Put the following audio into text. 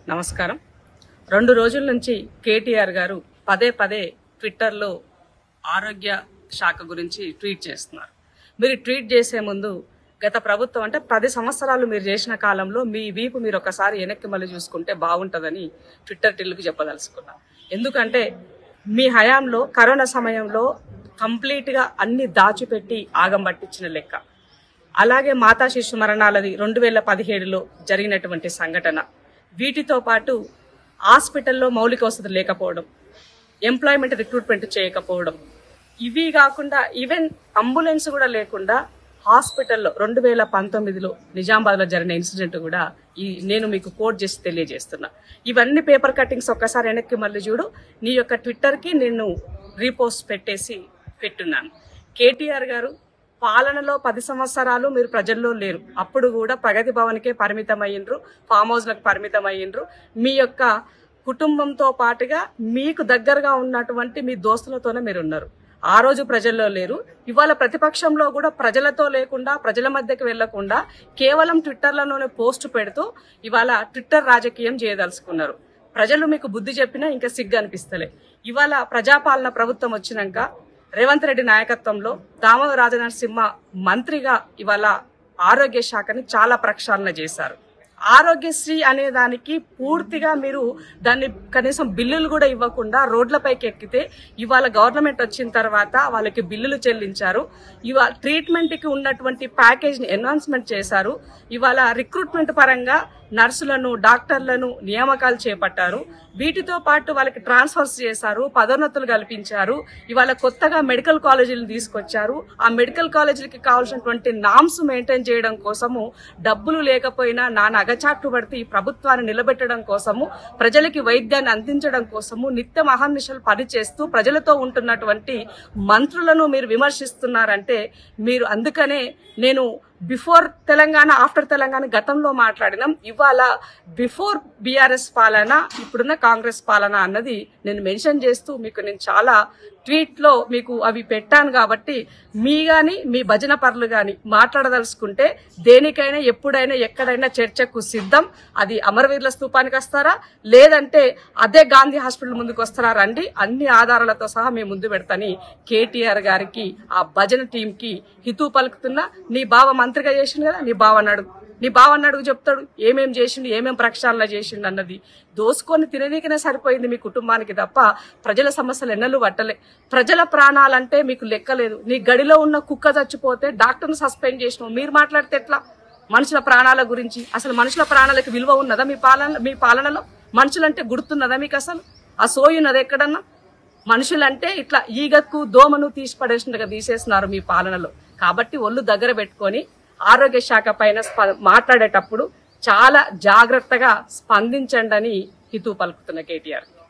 నమస్కారం. 2 రోజుల నుంచి కేటీఆర్ గారు పదే పదే ట్విట్టర్లో ఆరోగ్య శాఖ గురించి ట్వీట్ చేస్తున్నారు. మీరు ట్వీట్ చేసే ముందు గత ప్రభుత్వం అంటే 10 సంవత్సరాలు మీరు చేసిన కాలంలో మీ వీపు మీరు ఒకసారి వెనక్కి మళ్ళీ చూసుకుంటే బాగుంటుందని ట్విట్టర్ టిల్లుకు చెప్పదలుచుకున్నాను. ఎందుకంటే మీ హయాంలో కరోనా సమయంలో కంప్లీట్గా అన్ని దాచిపెట్టి ఆగం పట్టించిన లెక్క. అలాగే మాతా శిశు మరణాలది 2017లో జరిగినటువంటి సంఘటన. వీటితో పాటు హాస్పిటల్లో మౌలిక వసతులు లేకపోవడం, ఎంప్లాయ్మెంట్ రిక్రూట్మెంట్ చేయకపోవడం, ఇవి కాకుండా ఈవెన్ అంబులెన్స్ కూడా లేకుండా హాస్పిటల్లో 2019లో నిజామాబాద్లో జరిగిన ఇన్సిడెంట్ కూడా నేను మీకు కోట్ చేసి తెలియజేస్తున్నా. ఇవన్నీ పేపర్ కట్టింగ్స్ ఒక్కసారి వెనక్కి మళ్ళీ చూడు. నీ యొక్క ట్విట్టర్కి నేను రీపోస్ట్ పెట్టున్నాను. కేటీఆర్ గారు పాలనలో 10 సంవత్సరాలు మీరు ప్రజల్లో లేరు. అప్పుడు కూడా ప్రగతి భవన్కే పరిమితం అయ్యిండ్రు, ఫామ్ హౌస్లకు పరిమితం అయ్యిండ్రు. మీ యొక్క కుటుంబంతో పాటుగా మీకు దగ్గరగా ఉన్నటువంటి మీ దోస్తులతోనే మీరు ఉన్నారు. ఆ రోజు ప్రజల్లో లేరు. ఇవాళ ప్రతిపక్షంలో కూడా ప్రజలతో లేకుండా, ప్రజల మధ్యకి వెళ్లకుండా కేవలం ట్విట్టర్లలోనే పోస్ట్ పెడుతూ ఇవాళ ట్విట్టర్ రాజకీయం చేయదలుచుకున్నారు. ప్రజలు మీకు బుద్ధి చెప్పినా ఇంకా సిగ్గు అనిపిస్తలే. ఇవాళ ప్రజాపాలన ప్రభుత్వం వచ్చినాక రేవంత్ రెడ్డి నాయకత్వంలో దామోదర రాజనరసింహ మంత్రిగా ఇవాళ ఆరోగ్య శాఖని చాలా ప్రక్షాళన చేశారు. ఆరోగ్యశ్రీ అనే దానికి పూర్తిగా మీరు దాన్ని కనీసం బిల్లులు కూడా ఇవ్వకుండా రోడ్లపైకి ఎక్కితే ఇవాళ గవర్నమెంట్ వచ్చిన తర్వాత వాళ్ళకి బిల్లులు చెల్లించారు. ఇవాళ ట్రీట్మెంట్కి ఉన్నటువంటి ప్యాకేజ్ని ఎన్హాన్స్మెంట్ చేశారు. ఇవాళ రిక్రూట్మెంట్ పరంగా నర్సులను, డాక్టర్లను నియామకాలు చేపట్టారు. వీటితో పాటు వాళ్ళకి ట్రాన్స్ఫర్స్ చేశారు, పదోన్నతులు కల్పించారు. ఇవాళ కొత్తగా మెడికల్ కాలేజీలు తీసుకొచ్చారు. ఆ మెడికల్ కాలేజీలకి కావాల్సినటువంటి నామ్స్ మెయింటైన్ చేయడం కోసము డబ్బులు లేకపోయినా అగచాట్లు పడితే ఈ ప్రభుత్వాన్ని నిలబెట్టడం కోసము, ప్రజలకి వైద్యాన్ని అందించడం కోసము నిత్యం అహర్నిశలు పనిచేస్తూ ప్రజలతో ఉంటున్నటువంటి మంత్రులను మీరు విమర్శిస్తున్నారంటే మీరు అందుకనే నేను బిఫోర్ తెలంగాణ, ఆఫ్టర్ తెలంగాణ గతంలో మాట్లాడినాం. ఇవాళ బిఫోర్ బీఆర్ఎస్ పాలన, ఇప్పుడున్న కాంగ్రెస్ పాలన అన్నది నేను మెన్షన్ చేస్తూ మీకు నేను చాలా ట్వీట్లో మీకు అవి పెట్టాను. కాబట్టి మీ గాని మీ భజన పరులు గాని మాట్లాడదలుచుకుంటే దేనికైనా ఎప్పుడైనా ఎక్కడైనా చర్చకు సిద్ధం. అది అమరవీరుల స్తూపానికి వస్తారా, లేదంటే అదే గాంధీ హాస్పిటల్ ముందుకు వస్తారా రండి, అన్ని ఆధారాలతో సహా మేము ముందు పెడతాని కేటీఆర్ గారికి, ఆ భజన టీంకి హితూ పలుకుతున్నా. నీ బావ మంత్రిగా చేసిండు కదా, నీ బావని అడుగు చెప్తాడు ఏమేం చేసిండు, ఏమేం ప్రక్షాళన చేసిండు అన్నది. దోసుకొని తిననీకనే సరిపోయింది మీ కుటుంబానికి తప్ప ప్రజల సమస్యలు ఎన్నెల్లు పట్టలే. ప్రజల ప్రాణాలంటే మీకు లెక్కలేదు. నీ గడిలో ఉన్న కుక్క చచ్చిపోతే డాక్టర్ను సస్పెండ్ చేసినావు. మీరు మాట్లాడితే ఎట్లా? మనుషుల ప్రాణాల గురించి అసలు మనుషుల ప్రాణాలకు విలువ ఉన్నదా మీ పాలనలో? మనుషులంటే గుర్తున్నదా మీకు? అసలు ఆ సోయున్నది ఎక్కడన్నా? మనుషులంటే ఇట్లా ఈగకు దోమను తీసి పడేసినట్టుగా తీసేస్తున్నారు మీ పాలనలో. కాబట్టి ఒళ్ళు దగ్గర పెట్టుకొని ఆరోగ్య శాఖ పైన మాట్లాడేటప్పుడు చాలా జాగ్రత్తగా స్పందించండి అని హితూ పలుకుతున్న కేటీఆర్.